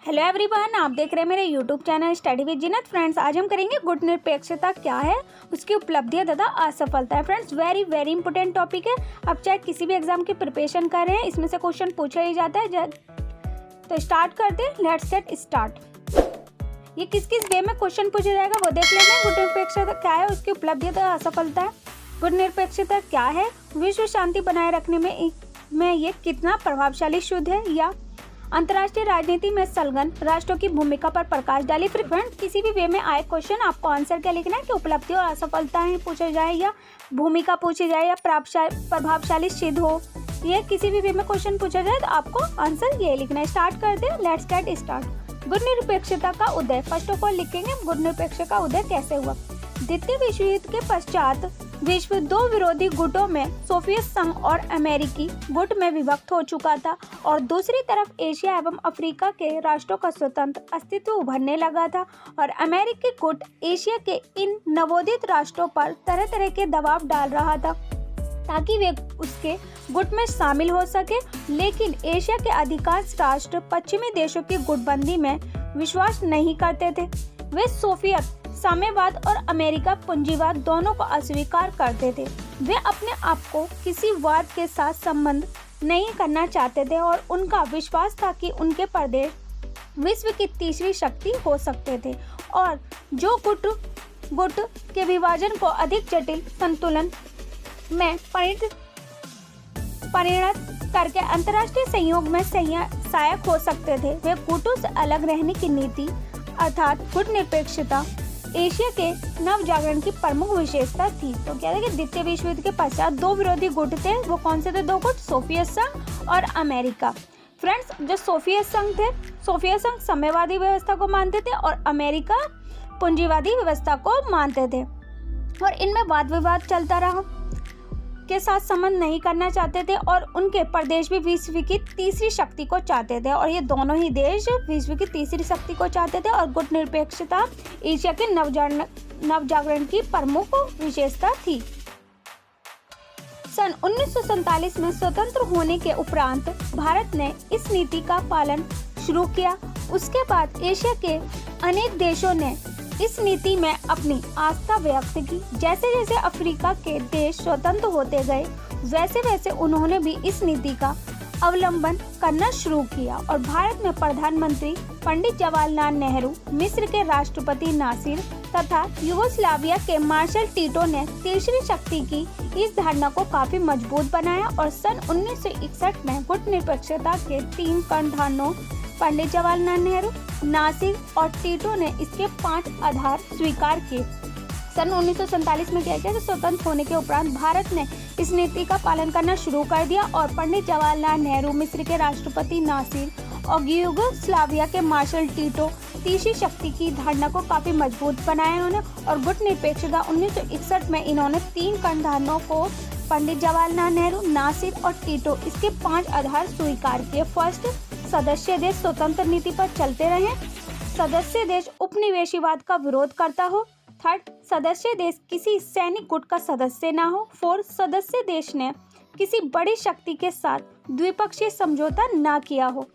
Hello everyone, आप देख रहे हैं मेरे YouTube channel study with Zeenat. Friends, आज हम करेंगे गुट निरपेक्षता क्या है, उसकी उपलब्धियां तथा असफलताएं। फ्रेंड्स, वेरी इंपॉर्टेंट टॉपिक है। अब चाहे किसी भी एग्जाम की प्रिपरेशन कर रहे हैं, इसमें से क्वेश्चन पूछा ही जाता है। तो स्टार्ट करते हैं, लेट्स गेट स्टार्ट। ये किस किस वे में क्वेश्चन पूछा जाएगा वो देख लेते हैं। गुट निरपेक्षता क्या है, उसकी उपलब्धियां तथा असफलताएं। गुट निरपेक्षता क्या है, विश्व शांति बनाए रखने में ये कितना प्रभावशाली शुद्ध है, या अंतर्राष्ट्रीय राजनीति में संलग्न राष्ट्रों की भूमिका पर प्रकाश डाली। फ्रेंड, किसी भी वे में आए क्वेश्चन आपको आंसर क्या लिखना है कि उपलब्धि और असफलताएं पूछा जाए या भूमिका पूछी जाए या प्रभावशाली सिद्ध हो, ये किसी भी वे में क्वेश्चन पूछा जाए तो आपको आंसर ये लिखना है। स्टार्ट करते हैं, लेट्स गेट स्टार्ट। गुट निरपेक्षता का उदय, फर्स्ट ऑफ ऑल लिखेंगे गुट निरपेक्षता का उदय कैसे हुआ। द्वितीय विश्व युद्ध के पश्चात विश्व दो विरोधी गुटों में सोवियत संघ और अमेरिकी गुट में विभक्त हो चुका था, और दूसरी तरफ एशिया एवं अफ्रीका के राष्ट्रों का स्वतंत्र अस्तित्व उभरने लगा था, और अमेरिकी गुट एशिया के इन नवोदित राष्ट्रों पर तरह तरह के दबाव डाल रहा था ताकि वे उसके गुट में शामिल हो सके। लेकिन एशिया के अधिकांश राष्ट्र पश्चिमी देशों की गुटबंदी में विश्वास नहीं करते थे। वे सोवियत साम्यवाद और अमेरिका पूंजीवाद दोनों को अस्वीकार करते थे। वे अपने आप को किसी वाद के साथ संबंध नहीं करना चाहते थे, और उनका विश्वास था कि उनके प्रदेश विश्व की तीसरी शक्ति हो सकते थे, और जो गुट के विभाजन को अधिक जटिल संतुलन में परिणत करके अंतर्राष्ट्रीय सहयोग में सहायक हो सकते थे। वे गुटों से अलग रहने की नीति अर्थात गुट निरपेक्षता एशिया के नव जागरण की प्रमुख विशेषता थी। तो क्या था कि द्वितीय विश्व युद्ध के पश्चात दो विरोधी गुट थे। वो कौन से थे दो गुट? सोवियत संघ और अमेरिका। फ्रेंड्स, जो सोवियत संघ थे, सोवियत संघ साम्यवादी व्यवस्था को मानते थे और अमेरिका पूंजीवादी व्यवस्था को मानते थे, और इनमें वाद विवाद चलता रहा। के साथ संबंध नहीं करना चाहते थे, और उनके प्रदेश भी विश्व की तीसरी शक्ति को चाहते थे, और ये दोनों ही देश विश्व की तीसरी शक्ति को चाहते थे। और गुट निरपेक्षता एशिया के नवजागरण की प्रमुख विशेषता थी। सन 1947 में स्वतंत्र होने के उपरांत भारत ने इस नीति का पालन शुरू किया। उसके बाद एशिया के अनेक देशों ने इस नीति में अपनी आस्था व्यक्त की। जैसे जैसे अफ्रीका के देश स्वतंत्र होते गए, वैसे वैसे उन्होंने भी इस नीति का अवलंबन करना शुरू किया, और भारत में प्रधानमंत्री पंडित जवाहरलाल नेहरू, मिस्र के राष्ट्रपति नासिर तथा यूगोस्लाविया के मार्शल टीटो ने तीसरी शक्ति की इस धारणा को काफी मजबूत बनाया, और सन 1961 में गुट निरपेक्षता के 3 कर्णधारों पंडित जवाहरलाल नेहरू, नासिर और टीटो ने इसके 5 आधार स्वीकार किए। सन 1947 में क्या किया कि स्वतंत्र होने के उपरांत भारत ने इस नीति का पालन करना शुरू कर दिया, और पंडित जवाहरलाल नेहरू, मिस्र के राष्ट्रपति नासिर और यूगोस्लाविया के मार्शल टीटो तीसरी शक्ति की धारणा को काफी मजबूत बनाया इन्होंने। और गुट निरपेक्षता 1961 में इन्होंने 3 कर्णधारों को पंडित जवाहरलाल नेहरू, नासिर और टीटो इसके 5 आधार स्वीकार किए। फर्स्ट, सदस्य देश स्वतंत्र नीति पर चलते रहे। सदस्य देश उपनिवेशीवाद का विरोध करता हो। थर्ड, सदस्य देश किसी सैनिक गुट का सदस्य ना हो। फोर्थ, सदस्य देश ने किसी बड़ी शक्ति के साथ द्विपक्षीय समझौता ना किया हो।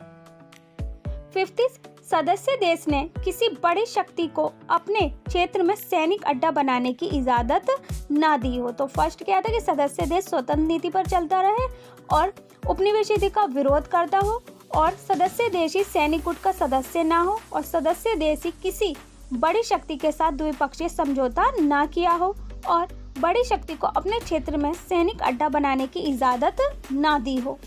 फिफ्थ, सदस्य देश ने किसी बड़ी शक्ति को अपने क्षेत्र में सैनिक अड्डा बनाने की इजाजत ना दी हो। तो फर्स्ट क्या था कि सदस्य देश स्वतंत्र नीति पर चलता रहे और उपनिवेशी का विरोध करता हो, और सदस्य देश ही सैनिक गुट का सदस्य ना हो, और सदस्य देश ही किसी बड़ी शक्ति के साथ द्विपक्षीय समझौता ना किया हो, और बड़ी शक्ति को अपने क्षेत्र में सैनिक अड्डा बनाने की इजाजत ना दी हो।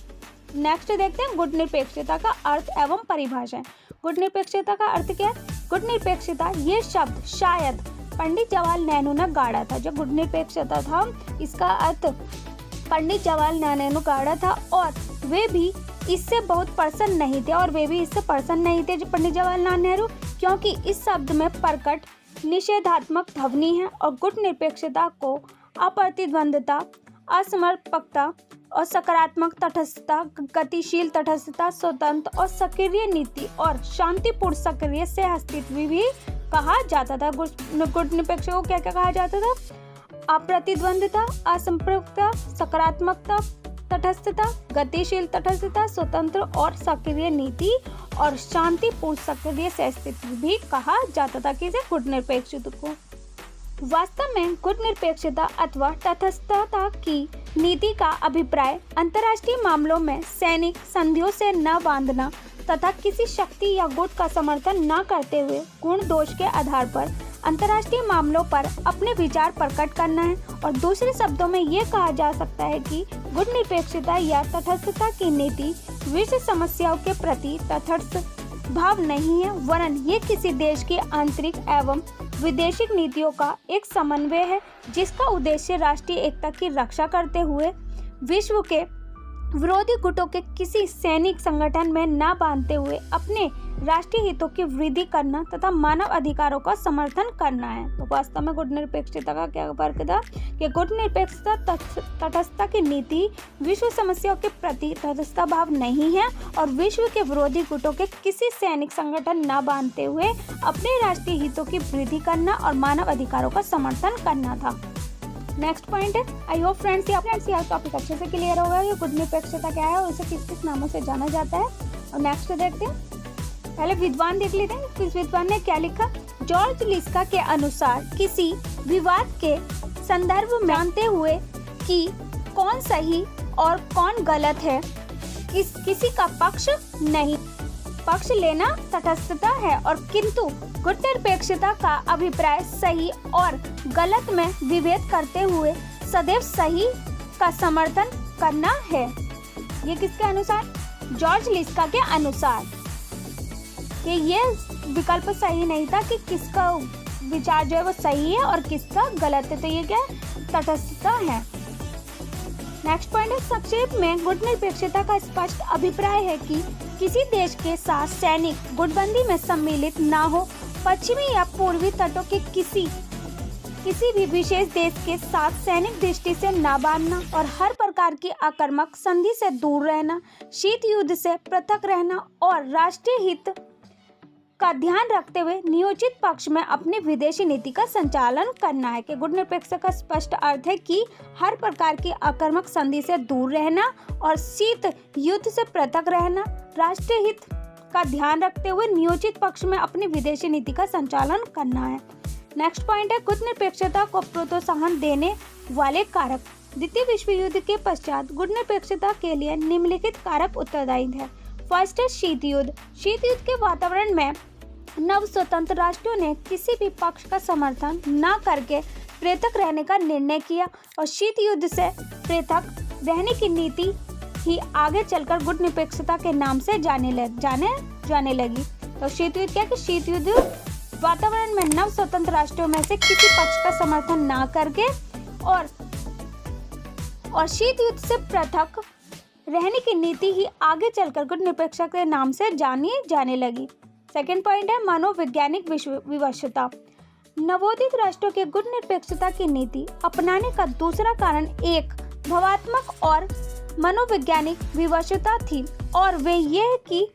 नेक्स्ट देखते हैं गुट निरपेक्षता का अर्थ एवं परिभाषा। गुट निरपेक्षता का अर्थ क्या है? गुट निरपेक्षता ये शब्द शायद पंडित जवाहरलाल नेहरू ने गाड़ा था। जो गुट निरपेक्षता था, इसका अर्थ पंडित जवाहरलाल नेहरू गाड़ा था, और वे भी इससे बहुत प्रसन्न नहीं थे, जो पंडित जवाहरलाल नेहरू, क्योंकि इस शब्द में प्रकट निषेधात्मक ध्वनि है, और गुट निरपेक्षता को अप्रतिद्वंदता, असमर्पकता और सकारात्मक तटस्थता, गतिशील तटस्थता, स्वतंत्र और सक्रिय नीति और शांतिपूर्ण सक्रिय से अस्तित्व भी कहा जाता था। गुट निरपेक्ष को क्या क्या कहा जाता था? अप्रतिद्वंदता, असंप्रकता, सकारात्मकता, तटस्थता, गतिशील तटस्थता, स्वतंत्र और सक्रिय नीति और शांतिपूर्ण सक्रिय स्थिति भी कहा जाता था। किसे? गुटनिरपेक्षता को। वास्तव में गुटनिरपेक्षता अथवा तटस्थता की नीति का अभिप्राय अंतर्राष्ट्रीय मामलों में सैनिक संधियों से न बांधना तथा किसी शक्ति या गुट का समर्थन न करते हुए गुण दोष के आधार पर अंतर्राष्ट्रीय मामलों पर अपने विचार प्रकट करना है। और दूसरे शब्दों में ये कहा जा सकता है कि गुटनिरपेक्षता या तटस्थता की नीति विश्व समस्याओं के प्रति तटस्थ भाव नहीं है, वरन ये किसी देश की आंतरिक एवं विदेशी नीतियों का एक समन्वय है, जिसका उद्देश्य राष्ट्रीय एकता की रक्षा करते हुए विश्व के विरोधी गुटों के किसी सैनिक संगठन में न बांधते हुए अपने राष्ट्रीय हितों की वृद्धि करना तथा मानव अधिकारों का समर्थन करना है। तो वास्तव में गुटनिरपेक्षता का क्या फर्क था कि गुटनिरपेक्षता तटस्थता की नीति विश्व समस्याओं के प्रति तटस्थ भाव नहीं है और विश्व के विरोधी गुटों के किसी सैनिक संगठन न बांधते हुए अपने राष्ट्रीय हितों की वृद्धि करना और मानव अधिकारों का समर्थन करना था। नेक्स्ट पॉइंट है, आई होप फ्रेंड्स यह टॉपिक अच्छे से क्लियर होगा कि गुटनिरपेक्षता क्या है और इसे किस किस नामों से जाना जाता है। और नेक्स्ट देखते हैं, पहले विद्वान देख लेते हैं। इस विद्वान ने क्या लिखा? जॉर्ज लिस्का के अनुसार किसी विवाद के संदर्भ में जानते हुए कि कौन सही और कौन गलत है, किसी का पक्ष नहीं, पक्ष लेना तटस्थता है, और किंतु गुटनिरपेक्षता का अभिप्राय सही और गलत में विभेद करते हुए सदैव सही का समर्थन करना है। ये किसके अनुसार? जॉर्ज लिस्का के अनुसार। कि ये विकल्प सही नहीं था कि किसका विचार जो है वो सही है और किसका गलत है, तो ये क्या तटस्थता है। नेक्स्ट पॉइंट है, संक्षेप में गुटनिरपेक्षता का स्पष्ट अभिप्राय है कि किसी देश के साथ सैनिक गुटबंदी में सम्मिलित ना हो, पश्चिमी या पूर्वी तटों के किसी भी विशेष देश के साथ सैनिक दृष्टि से ना बांधना और हर प्रकार की आक्रामक संधि से दूर रहना, शीत युद्ध से पृथक रहना और राष्ट्रीय हित का ध्यान रखते हुए नियोजित पक्ष में अपनी विदेशी नीति का संचालन करना है। कि गुटनिरपेक्षता का स्पष्ट अर्थ है कि हर प्रकार की आक्रामक संधि से दूर रहना और शीत युद्ध से पृथक रहना, राष्ट्रीय हित का ध्यान रखते हुए नियोजित पक्ष में अपनी विदेशी नीति का संचालन करना है। नेक्स्ट पॉइंट है, गुटनिरपेक्षता को प्रोत्साहन देने वाले कारक। द्वितीय विश्व युद्ध के पश्चात गुटनिरपेक्षता के लिए निम्नलिखित कारक उत्तरदायी है। फर्स्ट है शीत युद्ध। शीत युद्ध के वातावरण में नव स्वतंत्र राष्ट्रों ने किसी भी पक्ष का समर्थन न करके पृथक रहने का निर्णय किया और शीत युद्ध से पृथक रहने की नीति ही आगे चलकर गुटनिरपेक्षता के नाम से जाने लगी। तो शीत युद्ध क्या कि शीत युद्ध वातावरण में नव स्वतंत्र राष्ट्रों में से किसी पक्ष का समर्थन न करके और शीत युद्ध से पृथक रहने की नीति ही आगे चलकर गुटनिरपेक्षता के नाम से जाने लगी। सेकेंड पॉइंट है, मनोवैज्ञानिक विवशता। नवोदित राष्ट्रों के गुटनिरपेक्षता की नीति अपनाने का दूसरा कारण एक भावात्मक और मनोवैज्ञानिक विवशता थी, और वे ये कि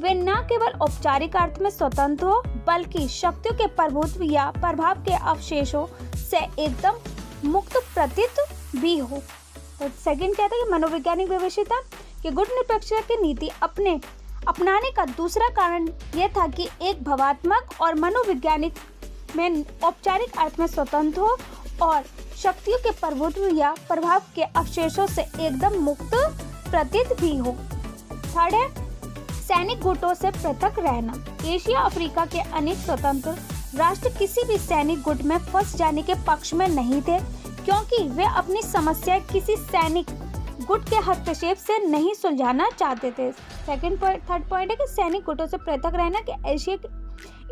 वे न केवल औपचारिक अर्थ में स्वतंत्र हो बल्कि शक्तियों के प्रभुत्व या प्रभाव के अवशेषों से एकदम मुक्त प्रतीत भी हो। तो सेकंड क्या था कि मनोवैज्ञानिक विवशता कि गुटनिरपेक्षता की नीति अपनाने का दूसरा कारण यह था कि एक भावात्मक और मनोवैज्ञानिक में औपचारिक अर्थ में स्वतंत्र हो और शक्तियों के प्रभुत्व या प्रभाव के अवशेषों से एकदम मुक्त प्रतीत भी हो। थर्ड है, सैनिक गुटों से पृथक रहना। एशिया अफ्रीका के अनेक स्वतंत्र राष्ट्र किसी भी सैनिक गुट में फंस जाने के पक्ष में नहीं थे, क्योंकि वे अपनी समस्या किसी सैनिक गुट के हस्तक्षेप से नहीं सुलझाना चाहते थे। थर्ड पॉइंट है कि सैनिक गुटों से पृथक रहना कि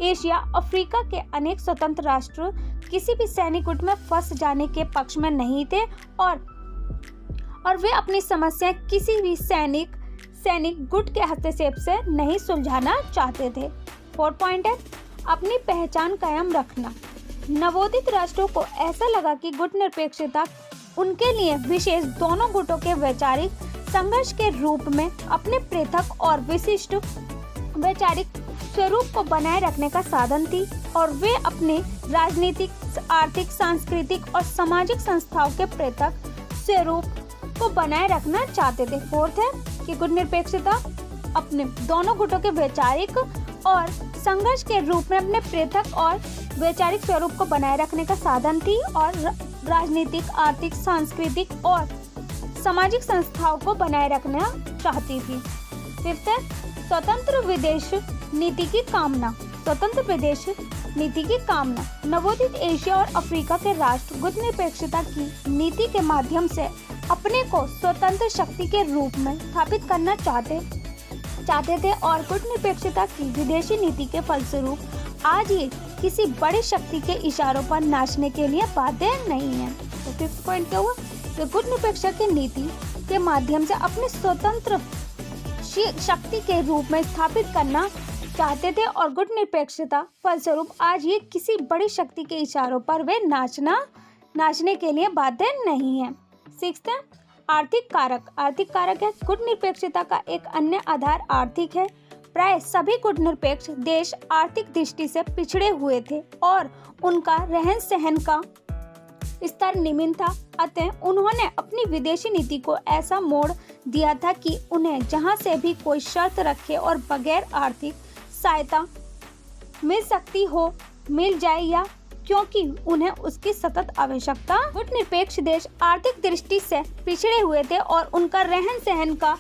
एशिया अफ्रीका के अनेक स्वतंत्र राष्ट्र किसी भी सैनिक गुट में फंस जाने के पक्ष में नहीं थे और वे अपनी समस्या किसी भी सैनिक गुट के हस्तक्षेप से नहीं सुलझाना चाहते थे। फोर्थ पॉइंट है, अपनी पहचान कायम रखना। नवोदित राष्ट्रों को ऐसा लगा कि गुटनिरपेक्षता उनके लिए विशेष दोनों गुटों के वैचारिक संघर्ष के रूप में अपने पृथक और विशिष्ट वैचारिक स्वरूप को बनाए रखने का साधन थी, और वे अपने राजनीतिक, आर्थिक, सांस्कृतिक और सामाजिक संस्थाओं के पृथक स्वरूप को बनाए रखना चाहते थे। फोर्थ है कि गुटनिरपेक्षता अपने दोनों गुटों के वैचारिक और संघर्ष के रूप में अपने पृथक और वैचारिक स्वरूप को बनाए रखने का साधन थी और राजनीतिक, आर्थिक, सांस्कृतिक और सामाजिक संस्थाओं को बनाए रखना चाहती थी। फिफ्थ है स्वतंत्र विदेश नीति की कामना। स्वतंत्र विदेश नीति की कामना। नवोदित एशिया और अफ्रीका के राष्ट्र गुटनिरपेक्षता की नीति के माध्यम से अपने को स्वतंत्र शक्ति के रूप में स्थापित करना चाहते थे और गुटनिरपेक्षता की विदेशी नीति के फलस्वरूप आज ये किसी बड़ी शक्ति के इशारों पर नाचने के लिए बाध्य नहीं है। तो फिफ्थ पॉइंट क्या हुआ? तो गुटनिरपेक्षता की नीति के माध्यम से अपने स्वतंत्र शक्ति के रूप में स्थापित करना चाहते थे और गुटनिरपेक्षता फलस्वरूप आज ये किसी बड़ी शक्ति के इशारों पर वे नाचने के लिए बाध्य नहीं है। सिक्स्थ है आर्थिक कारक। आर्थिक कारक है गुटनिरपेक्षता का एक अन्य आधार आर्थिक है। प्राय सभी गुटनिरपेक्ष देश आर्थिक दृष्टि से पिछड़े हुए थे और उनका रहन सहन का स्तर निम्न था। अतः उन्होंने अपनी विदेशी नीति को ऐसा मोड़ दिया था कि उन्हें जहां से भी कोई शर्त रखे और बगैर आर्थिक सहायता मिल जाए या क्योंकि उन्हें उसकी सतत आवश्यकता। गुटनिरपेक्ष देश आर्थिक दृष्टि से पिछड़े हुए थे और उनका रहन सहन का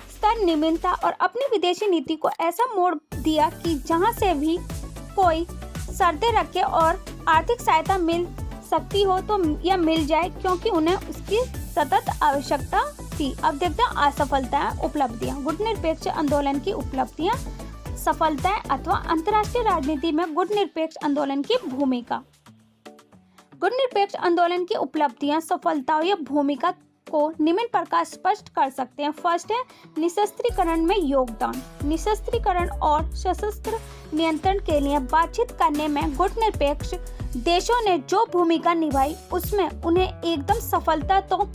स्तर निम्न था और अपनी विदेशी नीति को ऐसा मोड़ दिया कि जहां से भी कोई शर्तें रखे और आर्थिक सहायता मिल सकती हो तो यह मिल जाए क्योंकि उन्हें उसकी सतत आवश्यकता थी। अब देखते हैं असफलताएं, उपलब्धियां। गुटनिरपेक्ष आंदोलन की उपलब्धियां, सफलताएं अथवा अंतर्राष्ट्रीय राजनीति में गुटनिरपेक्ष आंदोलन की भूमिका। गुटनिरपेक्ष आंदोलन की उपलब्धियां, सफलताओं या भूमिका को निम्न प्रकार स्पष्ट कर सकते हैं। फर्स्ट है निशस्त्रीकरण में योगदान। निशस्त्रीकरण और सशस्त्र नियंत्रण के लिए बातचीत करने में गुटनिरपेक्ष देशों ने जो भूमिका निभाई उसमें उन्हें एकदम सफलता तो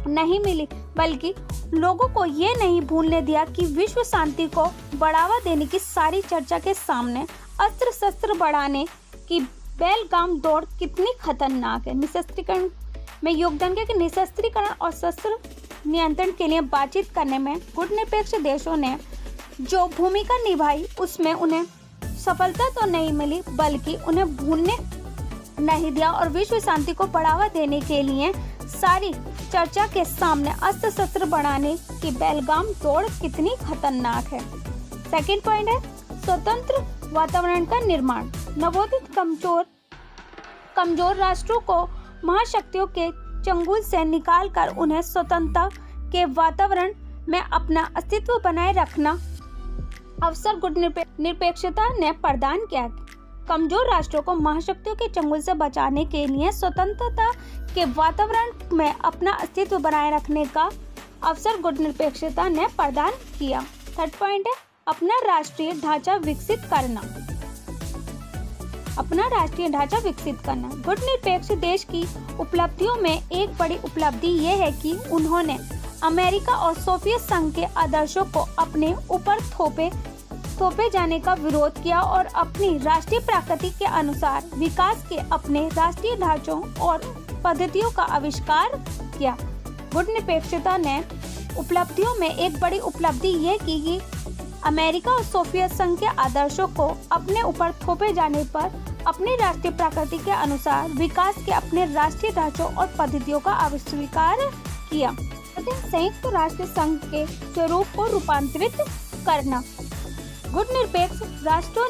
नहीं मिली, बल्कि लोगों को ये नहीं भूलने दिया कि विश्व शांति को बढ़ावा देने की सारी चर्चा के सामने अस्त्र शस्त्र बढ़ाने की बेलगाम दौड़ कितनी खतरनाक है। निशस्त्रीकरण में योगदान किया कि निशस्त्रीकरण और शस्त्र नियंत्रण के लिए बातचीत करने में गुटनिरपेक्ष देशों ने जो भूमिका निभाई उसमें उन्हें सफलता तो नहीं मिली, बल्कि उन्हें भूलने नहीं दिया और विश्व शांति को बढ़ावा देने के लिए सारी चर्चा के सामने अस्त्र शस्त्र बढ़ाने की बेलगाम दौड़ कितनी खतरनाक है। सेकंड पॉइंट है स्वतंत्र वातावरण का निर्माण। नवोदित कमजोर राष्ट्रों को महाशक्तियों के चंगुल से निकालकर उन्हें स्वतंत्रता के वातावरण में अपना अस्तित्व बनाए रखना अवसर गुटनिरपेक्षता ने प्रदान किया। कमजोर राष्ट्रों को महाशक्तियों के चंगुल से बचाने के लिए स्वतंत्रता के वातावरण में अपना अस्तित्व बनाए रखने का अवसर गुटनिरपेक्षता ने प्रदान किया। थर्ड पॉइंट है अपना राष्ट्रीय ढांचा विकसित करना। अपना राष्ट्रीय ढांचा विकसित करना। गुटनिरपेक्ष देश की उपलब्धियों में एक बड़ी उपलब्धि ये है कि उन्होंने अमेरिका और सोवियत संघ के आदर्शों को अपने ऊपर थोपे जाने का विरोध किया और अपनी राष्ट्रीय प्रकृति के अनुसार विकास के अपने राष्ट्रीय ढांचों और पद्धतियों का आविष्कार किया। गुटनिरपेक्षता ने उपलब्धियों में एक बड़ी उपलब्धि ये की कि अमेरिका और सोवियत संघ के आदर्शों को अपने ऊपर थोपे जाने पर अपनी राष्ट्रीय प्रकृति के अनुसार विकास के अपने राष्ट्रीय ढांचों और पद्धतियों का आविष्कार किया। संयुक्त राष्ट्र संघ के स्वरूप को रूपांतरित करना। गुटनिरपेक्ष राष्ट्रों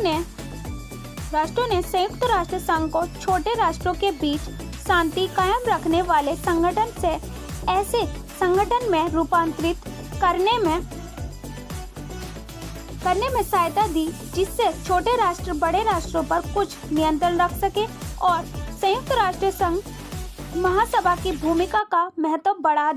ने संयुक्त राष्ट्र संघ को छोटे राष्ट्रों के बीच शांति कायम रखने वाले संगठन से ऐसे संगठन में रूपांतरित करने में सहायता दी जिससे छोटे राष्ट्र बड़े राष्ट्रों पर कुछ नियंत्रण रख सके और संयुक्त राष्ट्र संघ महासभा की भूमिका का महत्व बढ़ा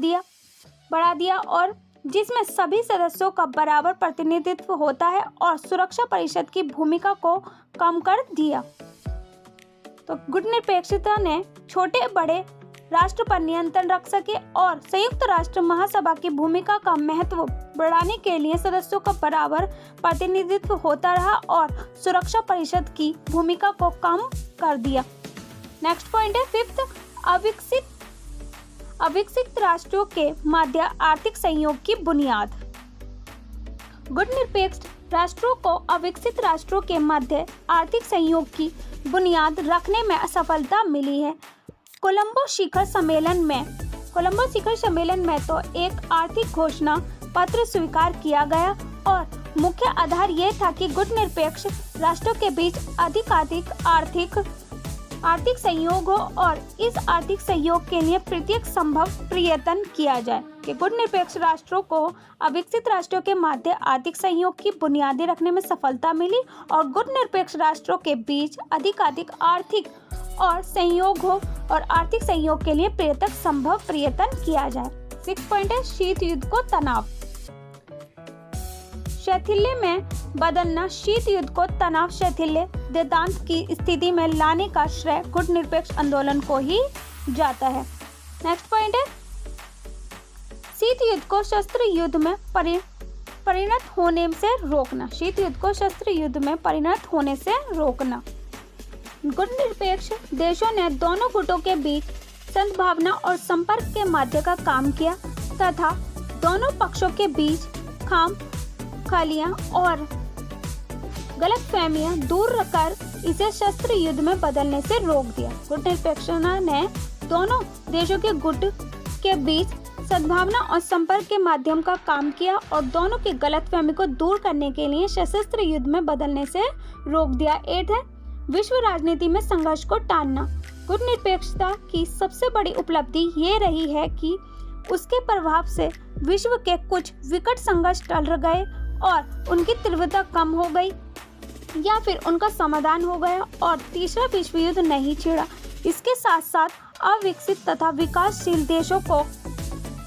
दिया और जिसमें सभी सदस्यों का बराबर प्रतिनिधित्व होता है और सुरक्षा परिषद की भूमिका को कम कर दिया। तो गुटनिरपेक्षता ने छोटे बड़े राष्ट्र पर नियंत्रण रख सके और संयुक्त राष्ट्र महासभा की भूमिका का महत्व बढ़ाने के लिए सदस्यों का बराबर प्रतिनिधित्व होता रहा और सुरक्षा परिषद की भूमिका को कम कर दिया। नेक्स्ट पॉइंट है फिफ्थ अविकसित राष्ट्रों के मध्य आर्थिक सहयोग की बुनियाद। गुटनिरपेक्ष राष्ट्रों को अविकसित राष्ट्रों के मध्य आर्थिक सहयोग की बुनियाद रखने में असफलता मिली है। कोलंबो शिखर सम्मेलन में तो एक आर्थिक घोषणा पत्र स्वीकार किया गया और मुख्य आधार यह था कि गुटनिरपेक्ष राष्ट्रों के बीच अधिकाधिक आर्थिक सहयोग हो और इस आर्थिक सहयोग के लिए प्रत्येक संभव प्रयत्न किया जाए। कि गुटनिरपेक्ष राष्ट्रों को अविकसित राष्ट्रों के मध्य आर्थिक सहयोग की बुनियादें रखने में सफलता मिली और गुटनिरपेक्ष राष्ट्रों के बीच अधिकाधिक आर्थिक और सहयोग हो और आर्थिक सहयोग के लिए प्रत्येक संभव प्रयत्न किया जाए। 6 पॉइंट है शीत युद्ध को तनाव शैथिल्य में बदलना। शीत युद्ध को तनाव शैथिल्य देदांत की स्थिति में लाने का श्रेय गुटनिरपेक्ष आंदोलन को ही जाता है। नेक्स्ट पॉइंट है शीत युद्ध को शस्त्र युद्ध में परिणत होने से रोकना। शीत युद्ध को शस्त्र युद्ध में परिणत होने से रोकना। गुटनिरपेक्ष देशों ने दोनों गुटों के बीच सद्भावना और संपर्क के माध्यम का काम किया तथा दोनों पक्षों के बीच खालियां और गलतफहमियां दूर रखकर इसे शस्त्र युद्ध में बदलने से रोक दिया। गुटनिरपेक्ष ने दोनों देशों के गुट के बीच सद्भावना और संपर्क के माध्यम का काम किया और दोनों की गलतफहमी को दूर करने के लिए सशस्त्र युद्ध में बदलने से रोक दिया। 8 है विश्व राजनीति में संघर्ष को टालना। गुटनिरपेक्षता की सबसे बड़ी उपलब्धि ये रही है कि उसके प्रभाव से विश्व के कुछ विकट संघर्ष टल गए और उनकी तीव्रता कम हो गई या फिर उनका समाधान हो गया और तीसरा विश्व युद्ध नहीं छिड़ा। इसके साथ साथ अविकसित तथा विकासशील देशों को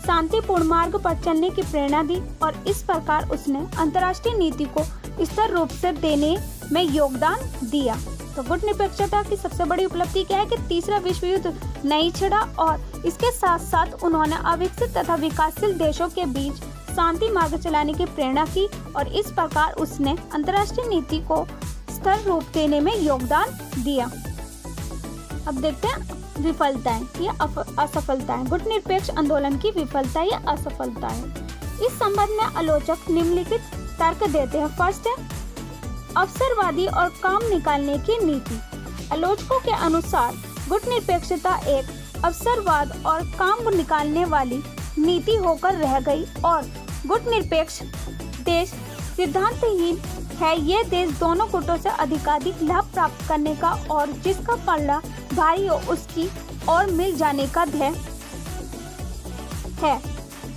शांतिपूर्ण मार्ग पर चलने की प्रेरणा दी और इस प्रकार उसने अंतर्राष्ट्रीय नीति को स्थिर रूप से देने में योगदान दिया। तो गुटनिरपेक्षता की सबसे बड़ी उपलब्धि क्या है कि तीसरा विश्व युद्ध नहीं छिड़ा और इसके साथ साथ उन्होंने अविकसित तथा विकासशील देशों के बीच शांति मार्ग चलाने की प्रेरणा की और इस प्रकार उसने अंतर्राष्ट्रीय नीति को स्थिर रूप देने में योगदान दिया। अब देखते हैं विफलताएं या असफलताएं। गुटनिरपेक्ष आंदोलन की विफलता या असफलता है। इस संबंध में आलोचक निम्नलिखित तर्क देते हैं। फर्स्ट है अवसरवादी और काम निकालने की नीति। आलोचकों के अनुसार गुटनिरपेक्षता एक अवसरवाद और काम निकालने वाली नीति होकर रह गई और गुटनिरपेक्ष देश सिद्धांतहीन है। ये देश दोनों गुटों से अधिकाधिक लाभ प्राप्त करने का और जिसका पल्ला भारी हो उसकी और मिल जाने का ध्येय है।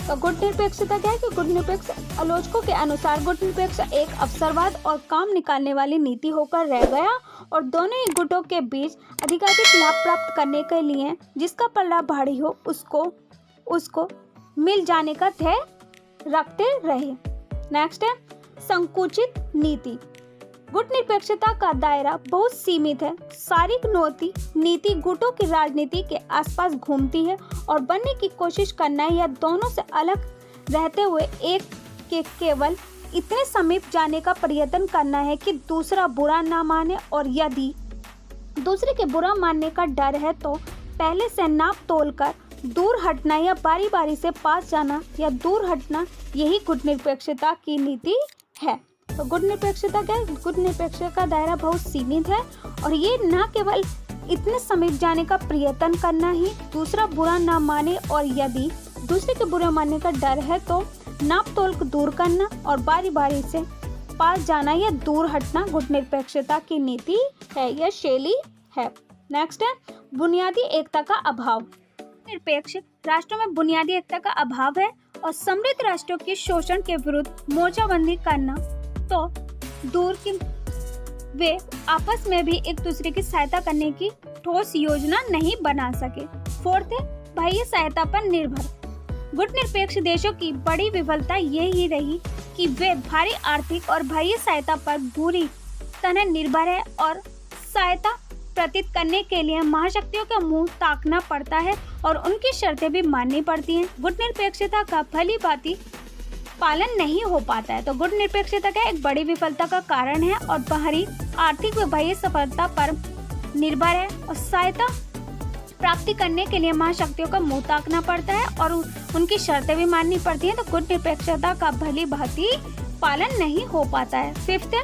तो गुटनिरपेक्षता क्या है कि गुटनिरपेक्ष आलोचकों के अनुसार गुटनिरपेक्ष एक अवसरवाद और काम निकालने वाली नीति होकर रह गया और दोनों ही गुटों के बीच अधिकाधिक लाभ प्राप्त करने के लिए जिसका पल्ला भारी हो उसको मिल जाने का ध्येय रखते रहे। नेक्स्ट है संकुचित नीति। गुटनिरपेक्षता का दायरा बहुत सीमित है। सारी नीति गुटों की राजनीति के आसपास घूमती है और बनने की कोशिश करना है या दोनों से अलग रहते हुए एक के केवल इतने समीप जाने का प्रयत्न करना है कि दूसरा बुरा ना माने और यदि दूसरे के बुरा मानने का डर है तो पहले से नाप तोल कर दूर हटना या बारी बारी से पास जाना या दूर हटना, यही गुटनिरपेक्षता की नीति है। तो गुटनिरपेक्षता क्या है? गुटनिरपेक्षता का दायरा बहुत सीमित है और ये न केवल इतने समीप जाने का प्रयत्न करना ही, दूसरा बुरा ना माने और यदि दूसरे के बुरा मानने का डर है तो नाप तोल को दूर करना और बारी बारी से पास जाना या दूर हटना गुटनिरपेक्षता की नीति है या शैली है। नेक्स्ट है बुनियादी एकता का अभाव। निरपेक्ष राष्ट्रों में बुनियादी एकता का अभाव है और समृद्ध राष्ट्रों के शोषण के विरुद्ध मोर्चाबंदी करना तो दूर की वे आपस में भी एक दूसरे की सहायता करने की ठोस योजना नहीं बना सके। फोर्थ है बाह्य सहायता पर निर्भर। गुटनिरपेक्ष देशों की बड़ी विफलता यही रही कि वे भारी आर्थिक और बाह्य सहायता पर बुरी तरह निर्भर है और सहायता प्रतीत करने के लिए महाशक्तियों का मुंह ताकना पड़ता है और उनकी शर्तें भी माननी पड़ती हैं। गुटनिरपेक्षता का भली भांति पालन नहीं हो पाता है। तो गुटनिरपेक्षता का एक बड़ी विफलता का कारण है और बाहरी आर्थिक व बाह्य सफलता पर निर्भर है और सहायता प्राप्ति करने के लिए महाशक्तियों का मुंह ताकना पड़ता है और उनकी शर्तें भी माननी पड़ती हैं, तो गुट निरपेक्षता का भली भांति पालन नहीं हो पाता है। फिफ्थ,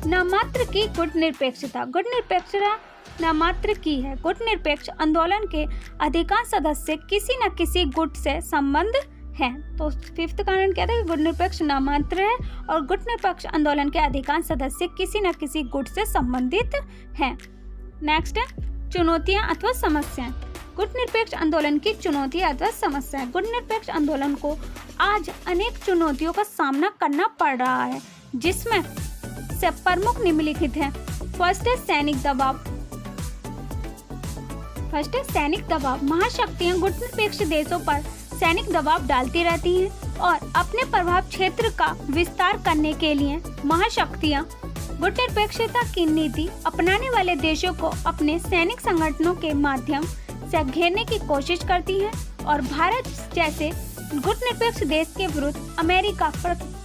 नामात्र की गुट निरपेक्षता। गुट निरपेक्षता नामात्र की है। गुट निरपेक्ष आंदोलन के अधिकांश सदस्य किसी न किसी गुट से संबंध हैं। तो फिफ्थ कारण क्या था कि गुट निरपेक्ष नामात्र है और गुट निरपेक्ष आंदोलन के अधिकांश सदस्य किसी न किसी गुट से संबंधित हैं। नेक्स्ट है चुनौतियां अथवा समस्याएं। गुट निरपेक्ष आंदोलन की चुनौतियां अथवा समस्याएं। गुट निरपेक्ष आंदोलन को आज अनेक चुनौतियों का सामना करना पड़ रहा है, जिसमें से प्रमुख निम्नलिखित हैं। फर्स्ट है सैनिक दबाव। महाशक्तियां गुट निरपेक्ष देशों पर सैनिक दबाव डालती रहती हैं और अपने प्रभाव क्षेत्र का विस्तार करने के लिए महाशक्तियां गुट निरपेक्षता की नीति अपनाने वाले देशों को अपने सैनिक संगठनों के माध्यम से घेरने की कोशिश करती हैं और भारत जैसे गुट निरपेक्ष देश के विरुद्ध अमेरिका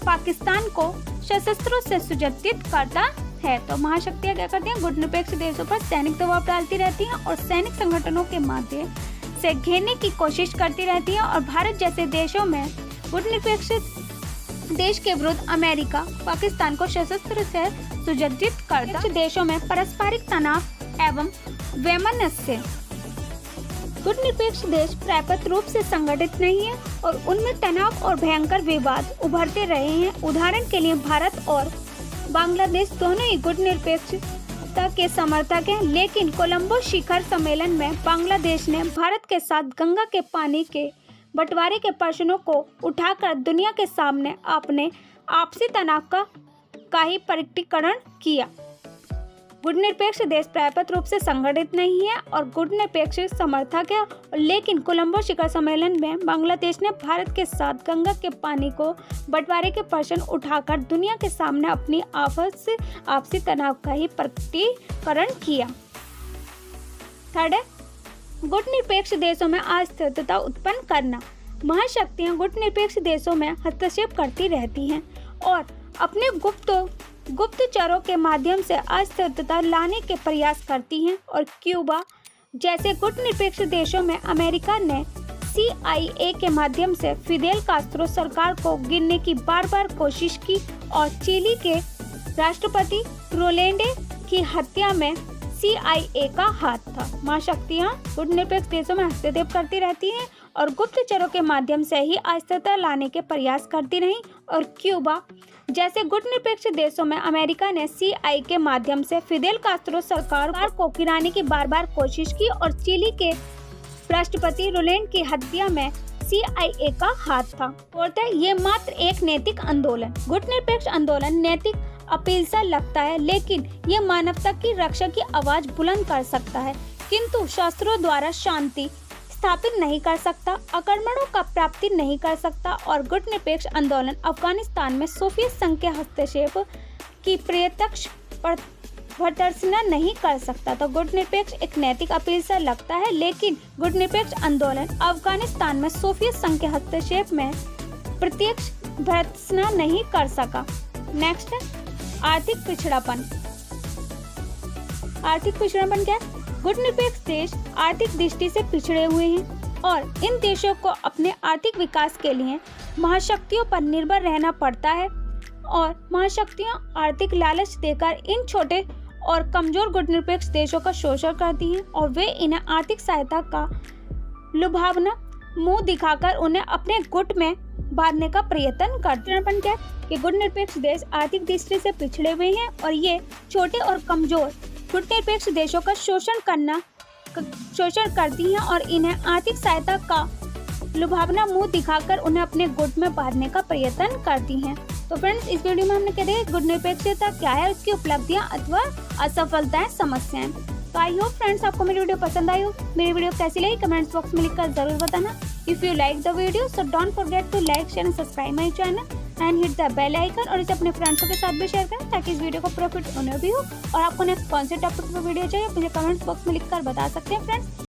पाकिस्तान को सशस्त्रों से सुसज्जित करता है। तो महाशक्तियां क्या करती हैं? गुट निरपेक्ष देशों पर सैनिक दबाव डालती रहती हैं और सैनिक संगठनों के माध्यम से घेरने की कोशिश करती रहती हैं और भारत जैसे देशों में गुट निरपेक्ष देश के विरुद्ध अमेरिका पाकिस्तान को सशस्त्र से सुसज्जित करता है। देशों में पारस्परिक तनाव एवं वैमनस्य। गुट निरपेक्ष देश पर्याप्त रूप से संगठित नहीं है और उनमें तनाव और भयंकर विवाद उभरते रहे हैं। उदाहरण के लिए भारत और बांग्लादेश दोनों ही गुट निरपेक्षता के समर्थक हैं, लेकिन कोलंबो शिखर सम्मेलन में बांग्लादेश ने भारत के साथ गंगा के पानी के बंटवारे के प्रश्नों को उठाकर दुनिया के सामने अपने आपसी तनाव का ही प्रकटीकरण किया। गुट निरपेक्ष देश पर्याप्त रूप से संगठित नहीं है और गुट निरपेक्ष समर्थक है, लेकिन कोलंबो शिखर सम्मेलन में बांग्लादेश ने भारत के साथ गंगा के पानी को बंटवारे के प्रश्न उठाकर दुनिया के सामने अपनी आपसी तनाव का ही प्रकटीकरण किया। थर्ड है गुट निरपेक्ष देशों में अस्थिरता उत्पन्न करना। महाशक्तियां गुट निरपेक्ष देशों में हस्तक्षेप करती रहती हैं और अपने गुप्तचरों के माध्यम से अस्थिरता लाने के प्रयास करती हैं और क्यूबा जैसे गुट निरपेक्ष देशों में अमेरिका ने CIA के माध्यम से फिदेल कास्त्रो सरकार को गिरने की बार कोशिश की और चिली के राष्ट्रपति रोलेंडे की हत्या में CIA का हाथ था। महाशक्तियां गुट निरपेक्ष देशों में हस्तक्षेप करती रहती हैं और गुप्तचरों के माध्यम से ही अस्थिरता लाने के प्रयास करती रहीं और क्यूबा जैसे गुट निरपेक्ष देशों में अमेरिका ने CIA के माध्यम से फिदेल कास्त्रो सरकार को गिराने की बार कोशिश की और चिली के राष्ट्रपति रोलेंड की हत्या में CIA का हाथ था। फोर्थ है ये मात्र एक नैतिक आंदोलन। गुट निरपेक्ष आंदोलन नैतिक अपील सा लगता है, लेकिन ये मानवता की रक्षा की आवाज बुलंद कर सकता है, किंतु शस्त्रों द्वारा शांति स्थापित नहीं कर सकता, आक्रमणों का प्राप्ति नहीं कर सकता और गुट निरपेक्ष आंदोलन अफगानिस्तान में सोवियत संघ के हस्तक्षेप की प्रत्यक्ष भर्त्सना नहीं कर सकता। तो गुट निरपेक्ष एक नैतिक अपील सा लगता है, लेकिन गुट निरपेक्ष आंदोलन अफगानिस्तान में सोवियत संघ के हस्तक्षेप में प्रत्यक्ष भर्त्सना नहीं कर सका। नेक्स्ट है आर्थिक पिछड़ापन। आर्थिक पिछड़ापन क्या है? गुट निरपेक्ष देश आर्थिक दृष्टि से पिछड़े हुए हैं और इन देशों को अपने आर्थिक विकास के लिए महाशक्तियों पर निर्भर रहना पड़ता है और महाशक्तियां आर्थिक लालच देकर इन छोटे और कमजोर गुट निरपेक्ष देशों का शोषण करती हैं और वे इन्हें आर्थिक सहायता का लुभावना मुंह दिखाकर उन्हें अपने गुट में बांधने का प्रयत्न करते हैं। क्या कि गुट निरपेक्ष देश आर्थिक दृष्टि से पिछड़े हुए हैं और ये छोटे और कमजोर गुट निरपेक्ष देशों का शोषण करती हैं और इन्हें आर्थिक सहायता का लुभावना मुंह दिखाकर उन्हें अपने गुट में बांधने का प्रयत्न करती हैं। तो फ्रेंड्स, इस वीडियो में हमने क्या देखा, गुट निरपेक्षता क्या है, उसकी उपलब्धियां अथवा असफलताएं, समस्याएं। तो आई होप फ्रेंड्स आपको मेरी वीडियो पसंद आई हो। मेरी वीडियो कैसी लगी कमेंट्स बॉक्स में लिखकर जरूर बताना। If you like the video so don't forget to like, share and subscribe my channel and hit the bell icon और इसे अपने फ्रेंड्सों के साथ भी शेयर करें ताकि इस वीडियो को प्रॉफिट उन्हें भी हो। और आपको नेक्स्ट कौन से टॉपिक पर वीडियो चाहिए मुझे कमेंट्स बॉक्स में लिखकर बता सकते हैं फ्रेंड्स।